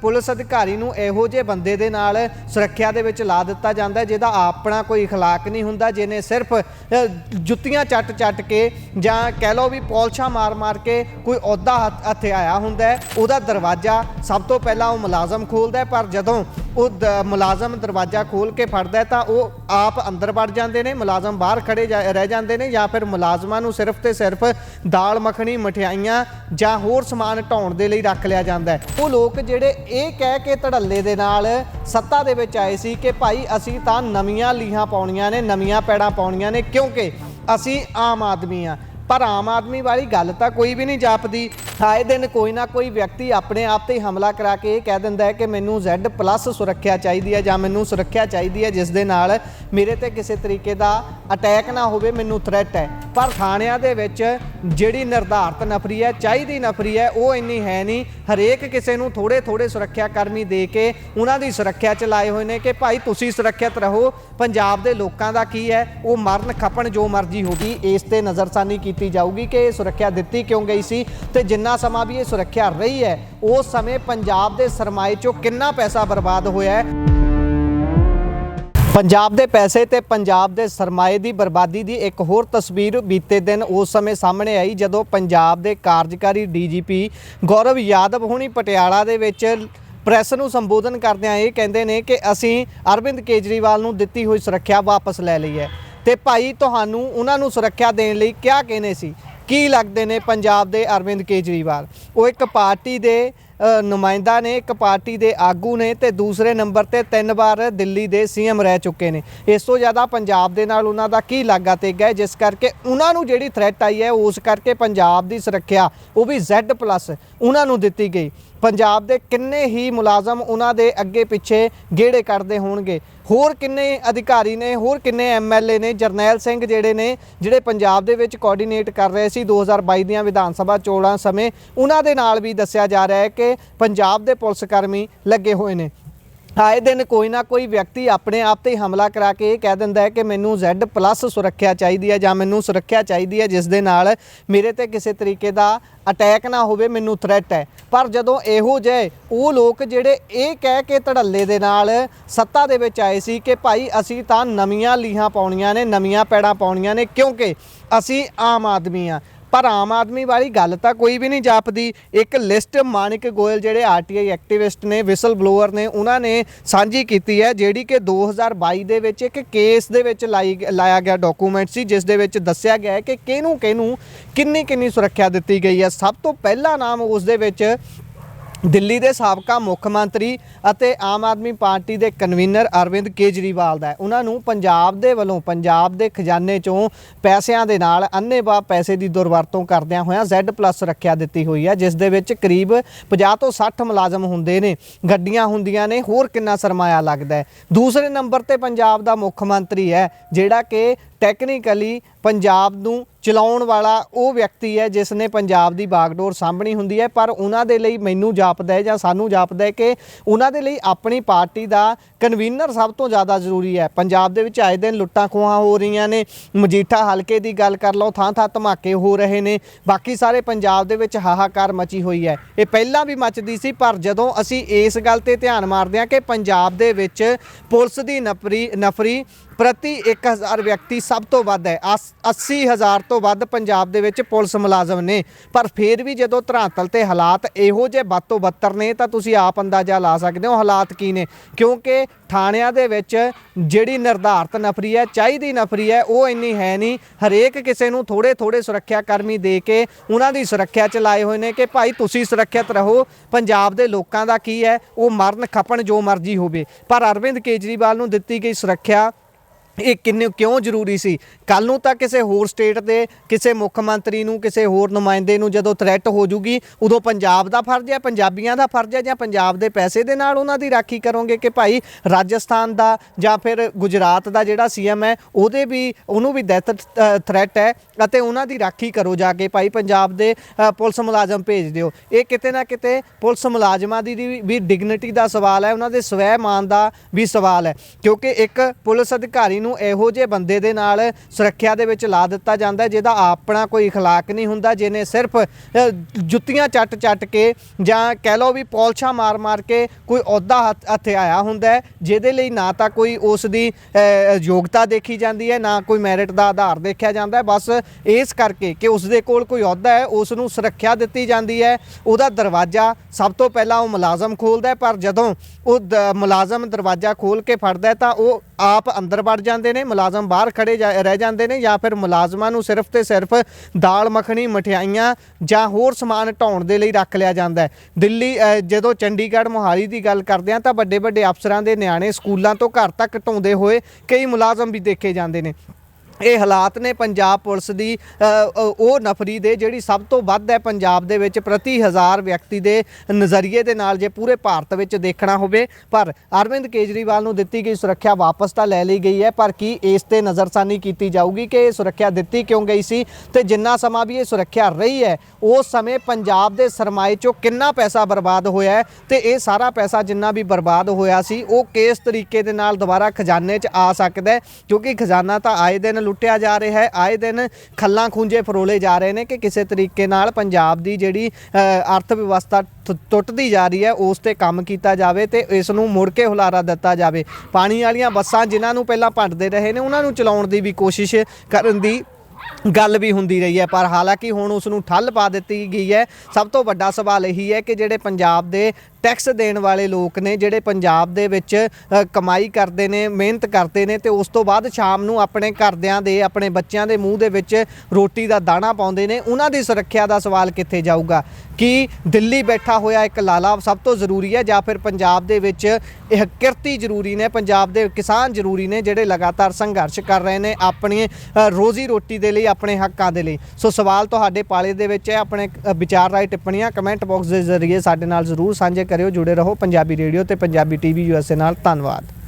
Police अधिकारी नूं इहो जे बंदे दे नाल सुरक्षा दे विच ला दिता जांदा है जिहदा अपना कोई अखलाक नहीं हुंदा, जिहने सिर्फ जुत्तियां चट के जां कह लो भी पॉलिशां मार मार के कोई अहुदा हथियाया हुंदा है। उहदा दरवाजा सब तो पहला वो मुलाजम खोलदा है, पर जदों वो मुलाजम दरवाजा खोल के फड़दा है तो वो आप अंदर वड़ जाते हैं, मुलाजम बाहर खड़े रह जाते हैं, या फिर मुलाजमां नूं सिर्फ तो सिर्फ दाल मखनी मठियाइयां जां होर समान ढाउण दे लई रख लिया जाता है। वो लोग जिहड़े ये कह के धड़ल्ले दे नाल सत्ता दे विच आए सी कि भाई असीं तां नवीआं लीहां पाउणीਆਂ ने, नवीआं पैड़ां पाउणीਆਂ ने, क्योंकि असीं आम आदमी आ। पर आम आदमी वाली गल तो कोई भी नहीं जापदी। आए दिन कोई ना कोई व्यक्ति अपने आप ते हमला करा के कह दिंदा है कि मैनू Z+ सुरक्षा चाहिए है जां मैनू सुरक्षा चाहिए है जिस दे नाल मेरे ते किसी तरीके का अटैक ना होवे, मैनू थ्रैट है। पर थाणिਆਂ ਦੇ ਵਿੱਚ ਜਿਹੜੀ निर्धारित नफरी है, चाहिदी नफरी है, वो इन्नी है नहीं। हरेक किसी नूं थोड़े थोड़े सुरक्षा कर्मी दे के उन्हां दी सुरक्षा च लाए हुए ने कि भाई तुसीं सुरक्षित रहो, पंजाब दे लोकां दा की है वो मरन खपण जो मर्जी होगी। इस ते नज़रसानी की जाऊगी कि सुरक्षा दी क्यों गई सी ते जिन्ना समा भी ये सुरक्षा रही है उस समय पंजाब के सरमाए चों कितना पैसा बर्बाद होया है। पंजाब के पैसे ते पंजाब के सरमाए की बर्बादी की एक होर तस्वीर बीते दिन उस समय सामने आई जदों पंजाब के कार्यकारी DGP गौरव यादव हुणी पटियाला दे विच प्रैस नूं संबोधन करदिआं ये कहंदे ने कि असीं अरविंद केजरीवाल नूं दित्ती हुई सुरक्षा वापस लै लई है ते भाई तुहानूं उन्हां नूं सुरक्षा देण लई क्या कहने सी, की लगदे ने पंजाब दे अरविंद केजरीवाल। वो एक पार्टी दे नुमाइंदा ने, एक पार्टी दे आगू ने ते दूसरे नंबर ते 3 बार दिल्ली दे CM रह चुके ने। इस तो ज़्यादा पंजाब दे नाल उन्हां दा की लागा तेगा है जिस करके उन्हां नूं जिहड़ी थ्रैट आई है उस करके पंजाब दी सुरक्षा वो भी Z+ उन्हां नूं दित्ती गई। पंजाब दे किन्ने ही मुलाजम उन्हां दे अगे पिछे गेड़े कढ़दे होणगे, होर किन्ने अधिकारी ने, होर किन्ने MLA ने, जरनैल सिंह जिहड़े ने जिहड़े पंजाब दे विच कोआर्डीनेट कर रहे सी 2022 दीआं विधान सभा चोणां समय, उन्हां दे नाल भी दस्सिया जा रहा है कि पंजाब दे पुलिस कर्मी लगे हुए ने। आए दिन कोई ना कोई व्यक्ति अपने आप ते हमला करा के कह दिंदा है कि मैनू Z+ सुरक्षा चाहिए है जां मैनू सुरक्षा चाहिए है जिस दे नाल मेरे ते किसी तरीके का अटैक ना होवे, मैनू थ्रैट है। पर जदों इहो जे वो लोग जिहड़े ये कह के धड़ल्ले दे नाल सत्ता दे विच आए सी कि भाई असीं तां नवीआं लीहां पाउणीਆਂ ने, नवीआं पैड़ां पाउणीਆਂ ने, क्योंकि असीं आम आदमी आ। पर आम आदमी वाली गल तो कोई भी नहीं जापदी। एक लिस्ट माणिक गोयल जिहड़े RTI एक्टिविस्ट ने, विसल ब्लोअर ने, उन्होंने साझी की है जिहड़ी कि 2022 दे विच एक केस दे विच लाया गया डॉकूमेंट सी जिस दे विच दस्सिया गया है कि किहनूं किहनूं किन्नी किन्नी सुरक्षा दी गई है। सब तो पहला नाम उस दे विच दिल्ली के साबका मुख्य मंत्री अते आम आदमी पार्टी के कन्वीनर अरविंद केजरीवाल दा है। उन्होंने पंजाब दे वलों पंजाब के खजाने चों पैसों के नाल अन्नेवाह पैसे की दुरवरतों करदिआं होइआं Z+ सुरक्षा दी हुई है जिस दे विच करीब 50 तो 60 मुलाजम हुंदे ने, गड्डियां हुंदियां ने, होर किन्ना सरमाया लगदा है। दूसरे नंबर ते पंजाब दा मुख्य मंत्री है जिहड़ा कि टैक्नीकली पंजाब नूं चलाउण वाला वो व्यक्ति है जिसने पंजाब की बागडोर सामभणी हुंदी है। पर उन्हां दे लई मैनूं जापदा है जां सानूं जापदा है कि उन्हां दे लई अपनी पार्टी का कन्वीनर सब तो ज़्यादा जरूरी है। पंजाब दे विच आए दिन लुट्टां खोहां हो रही ने, मजीठा हलके की गल कर लो, थां थां धमाके हो रहे ने, बाकी सारे पंजाब दे विच हाहाकार मची हुई है। ये पहलां भी मचदी सी, पर जदों असीं इस गल ते ध्यान मारदे हां कि पंजाब दे विच पुलिस की नफरी प्रति 1000 व्यक्ति सब तो वध है, 80,000 तो वध पंजाब दे विच पुलिस मुलाजम ने। पर फिर भी जदों धरातल ते हालात इहो जे बद तो बदतर ने तां तुसीं आप अंदाजा ला सकदे हो हालात की ने, क्योंकि थाणिਆਂ दे विच जिहड़ी निर्धारित नफरी है, चाहिदी नफरी है, वो इन्नी है नहीं। हरेक किसी नूं थोड़े थोड़े सुरक्षा कर्मी दे के उन्हां दी सुरक्षा च लाए हुए ने कि भाई तुसीं सुरक्षित रहो, पंजाब दे लोकां दा की है वो मरन खपण जो मर्जी होवे। पर अरविंद केजरीवाल नूं दित्ती गई सुरक्षा ये किन्ने क्यों जरूरी सी? कल नूं तां किसी होर स्टेट के किसी मुख्य मंत्री नूं, किसी होर नुमाइंदे नूं जदों थ्रैट हो जूगी उदों पंजाब का फर्ज है, पंजाबियों का फर्ज है जां पंजाब के पैसे दे नाल उन्हां दी राखी करोगे कि भाई राजस्थान का जां फिर गुजरात का जिहड़ा CM है उहदे भी उन्होंने भी डैथ थ्रैट है अते उन्हां दी राखी करो जाके भाई पंजाब के पुलिस मुलाजम भेज दिओ। ये किते ना किते पुलिस मुलाजमां दी भी डिगनिटी का सवाल है, उन्हां दे स्वै मान का भी सवाल है, क्योंकि एक पुलिस अधिकारी ਨੂੰ ਇਹੋ ਜਿਹੇ ਬੰਦੇ ਦੇ ਨਾਲ ਸੁਰੱਖਿਆ ਦੇ ਵਿੱਚ ਲਾ ਦਿੱਤਾ ਜਾਂਦਾ ਜਿਹਦਾ ਆਪਣਾ ਕੋਈ ਅਖਲਾਕ ਨਹੀਂ ਹੁੰਦਾ, ਜਿਹਨੇ ਸਿਰਫ ਜੁੱਤੀਆਂ ਚੱਟ ਕੇ ਜਾਂ ਕਹਿ ਲਓ ਵੀ ਪੌਲਸ਼ਾਂ ਮਾਰ ਕੇ ਕੋਈ ਅਹੁਦਾ ਹੱਥੇ ਆਇਆ ਹੁੰਦਾ, ਜਿਹਦੇ ਲਈ ਨਾ ਤਾਂ ਕੋਈ ਉਸ ਦੀ ਯੋਗਤਾ ਦੇਖੀ ਜਾਂਦੀ ਹੈ, ਨਾ ਕੋਈ ਮੈਰਿਟ ਦਾ ਆਧਾਰ ਦੇਖਿਆ ਜਾਂਦਾ ਹੈ। ਬਸ ਇਸ ਕਰਕੇ ਕਿ ਉਸ ਦੇ ਕੋਲ ਕੋਈ ਅਹੁਦਾ ਹੈ, ਉਸ ਨੂੰ ਸੁਰੱਖਿਆ ਦਿੱਤੀ ਜਾਂਦੀ ਹੈ। ਉਹਦਾ ਦਰਵਾਜ਼ਾ ਸਭ ਤੋਂ ਪਹਿਲਾਂ ਉਹ ਮੁਲਾਜ਼ਮ ਖੋਲ੍ਹਦਾ ਹੈ, ਪਰ ਜਦੋਂ ਉਹ ਮੁਲਾਜ਼ਮ ਦਰਵਾਜ਼ਾ ਖੋਲ੍ਹ ਕੇ ਫੜਦਾ ਤਾਂ ਉਹ ਆਪ ਅੰਦਰ ਵੜ ਜਾਂਦੇ ਨੇ, ਮੁਲਾਜ਼ਮ ਬਾਹਰ ਖੜੇ ਰਹਿ ਜਾਂਦੇ ਨੇ, ਜਾਂ ਫਿਰ ਮੁਲਾਜ਼ਮਾਂ ਨੂੰ ਸਿਰਫ ਤੇ ਸਿਰਫ ਦਾਲ ਮੱਖਣੀ, ਮਠਿਆਈਆਂ ਜਾਂ ਹੋਰ ਸਮਾਨ ਢਾਉਣ ਦੇ ਲਈ ਰੱਖ ਲਿਆ ਜਾਂਦਾ ਹੈ। ਦਿੱਲੀ ਜਦੋਂ ਚੰਡੀਗੜ੍ਹ ਮੋਹਾਲੀ ਦੀ ਗੱਲ ਕਰਦੇ ਹਾਂ ਤਾਂ ਵੱਡੇ ਵੱਡੇ ਅਫਸਰਾਂ ਦੇ ਨਿਆਣੇ ਸਕੂਲਾਂ ਤੋਂ ਘਰ ਤੱਕ ਢਾਉਂਦੇ ਹੋਏ ਕਈ ਮੁਲਾਜ਼ਮ ਵੀ ਦੇਖੇ ਜਾਂਦੇ ਨੇ। ਇਹ ਹਾਲਾਤ ਨੇ ਪੰਜਾਬ ਪੁਲਿਸ ਦੀ ਉਹ ਨਫਰੀ ਦੇ ਜਿਹੜੀ ਸਭ ਤੋਂ ਵੱਧ ਹੈ ਪੰਜਾਬ ਦੇ ਵਿੱਚ ਪ੍ਰਤੀ 1000 ਵਿਅਕਤੀ ਦੇ ਨਜ਼ਰੀਏ ਦੇ ਨਾਲ ਜੇ ਪੂਰੇ ਭਾਰਤ ਵਿੱਚ ਦੇਖਣਾ ਹੋਵੇ। ਪਰ ਅਰਵਿੰਦ ਕੇਜਰੀਵਾਲ ਨੂੰ ਦਿੱਤੀ ਗਈ ਸੁਰੱਖਿਆ ਵਾਪਸ ਤਾਂ ਲੈ ਲਈ ਗਈ ਹੈ, ਪਰ ਕੀ ਇਸ ਤੇ ਨਜ਼ਰਸਾਨੀ ਕੀਤੀ ਜਾਊਗੀ ਕਿ ਇਹ ਸੁਰੱਖਿਆ ਦਿੱਤੀ ਕਿਉਂ ਗਈ ਸੀ ਤੇ ਜਿੰਨਾ ਸਮਾਂ ਵੀ ਇਹ ਸੁਰੱਖਿਆ ਰਹੀ ਹੈ ਉਸ ਸਮੇਂ ਪੰਜਾਬ ਦੇ ਸਰਮਾਏ 'ਚੋਂ ਕਿੰਨਾ ਪੈਸਾ ਬਰਬਾਦ ਹੋਇਆ ਤੇ ਇਹ ਸਾਰਾ ਪੈਸਾ ਜਿੰਨਾ ਵੀ ਬਰਬਾਦ ਹੋਇਆ ਸੀ ਉਹ ਕਿਸ ਤਰੀਕੇ ਦੇ ਨਾਲ ਦੁਬਾਰਾ ਖਜ਼ਾਨੇ 'ਚ ਆ ਸਕਦਾ, ਕਿਉਂਕਿ ਖਜ਼ਾਨਾ ਤਾਂ ਆਏ ਦਿਨ ਲੁੱਟਿਆ ਜਾ ਰਿਹਾ ਹੈ, ਆਏ ਦਿਨ ਖੱਲਾਂ ਖੂੰਜੇ ਫਰੋਲੇ ਜਾ ਰਹੇ ਨੇ ਕਿ ਕਿਸੇ ਤਰੀਕੇ ਨਾਲ ਪੰਜਾਬ ਦੀ ਜਿਹੜੀ ਅਰਥ ਵਿਵਸਥਾ ਟੁੱਟਦੀ ਜਾ ਰਹੀ ਹੈ ਉਸ ਤੇ ਕੰਮ ਕੀਤਾ ਜਾਵੇ ਤੇ ਇਸ ਨੂੰ ਮੁੜ ਕੇ ਹੁਲਾਰਾ ਦਿੱਤਾ ਜਾਵੇ। ਪਾਣੀ ਵਾਲੀਆਂ ਬੱਸਾਂ ਜਿਨ੍ਹਾਂ ਨੂੰ ਪਹਿਲਾਂ ਭੰਡਦੇ ਰਹੇ ਨੇ ਉਹਨਾਂ ਨੂੰ ਚਲਾਉਣ ਦੀ ਵੀ ਕੋਸ਼ਿਸ਼ ਕਰਨ ਦੀ ਗੱਲ ਵੀ ਹੁੰਦੀ ਰਹੀ ਹੈ, ਪਰ ਹਾਲਾਂਕਿ ਹੁਣ ਉਸ ਨੂੰ ਠੱਲ ਪਾ ਦਿੱਤੀ ਗਈ ਹੈ। ਸਭ ਤੋਂ ਵੱਡਾ ਸਵਾਲ ਇਹੀ ਹੈ ਕਿ ਜਿਹੜੇ ਪੰਜਾਬ ਦੇ ਟੈਕਸ ਦੇਣ ਵਾਲੇ ਲੋਕ ਨੇ, ਜਿਹੜੇ ਪੰਜਾਬ ਦੇ ਵਿੱਚ ਕਮਾਈ ਕਰਦੇ ਨੇ, ਮਿਹਨਤ ਕਰਦੇ ਨੇ ਤੇ ਉਸ ਤੋਂ ਬਾਅਦ ਸ਼ਾਮ ਨੂੰ ਆਪਣੇ ਘਰਦਿਆਂ ਦੇ, ਆਪਣੇ ਬੱਚਿਆਂ ਦੇ ਮੂੰਹ ਦੇ ਵਿੱਚ ਰੋਟੀ ਦਾ ਦਾਣਾ ਪਾਉਂਦੇ ਨੇ, ਉਹਨਾਂ ਦੀ ਸੁਰੱਖਿਆ ਦਾ ਸਵਾਲ ਕਿੱਥੇ ਜਾਊਗਾ? ਕੀ ਦਿੱਲੀ ਬੈਠਾ ਹੋਇਆ ਇੱਕ ਲਾਲਾ ਸਭ ਤੋਂ ਜ਼ਰੂਰੀ ਹੈ ਜਾਂ ਫਿਰ ਪੰਜਾਬ ਦੇ ਵਿੱਚ ਇਹ ਕਿਰਤੀ ਜ਼ਰੂਰੀ ਨੇ, ਪੰਜਾਬ ਦੇ ਕਿਸਾਨ ਜ਼ਰੂਰੀ ਨੇ ਜਿਹੜੇ ਲਗਾਤਾਰ ਸੰਘਰਸ਼ ਕਰ ਰਹੇ ਨੇ ਆਪਣੀ ਰੋਜ਼ੀ ਰੋਟੀ ਦੇ ਲਈ, ਆਪਣੇ ਹੱਕਾਂ ਦੇ ਲਈ? ਸੋ ਸਵਾਲ ਤੁਹਾਡੇ ਪਾਲੇ ਦੇ ਵਿੱਚ ਹੈ। ਆਪਣੇ ਵਿਚਾਰ ਰਾਏ ਟਿੱਪਣੀਆਂ ਕਮੈਂਟ ਬਾਕਸ ਦੇ ਜ਼ਰੀਏ ਸਾਡੇ ਨਾਲ ਜ਼ਰੂਰ ਸਾਂਝੇ ਕਰਿਓ। ਜੁੜੇ ਰਹੋ ਪੰਜਾਬੀ ਰੇਡੀਓ ਤੇ ਪੰਜਾਬੀ TV USA ਨਾਲ। ਧੰਨਵਾਦ।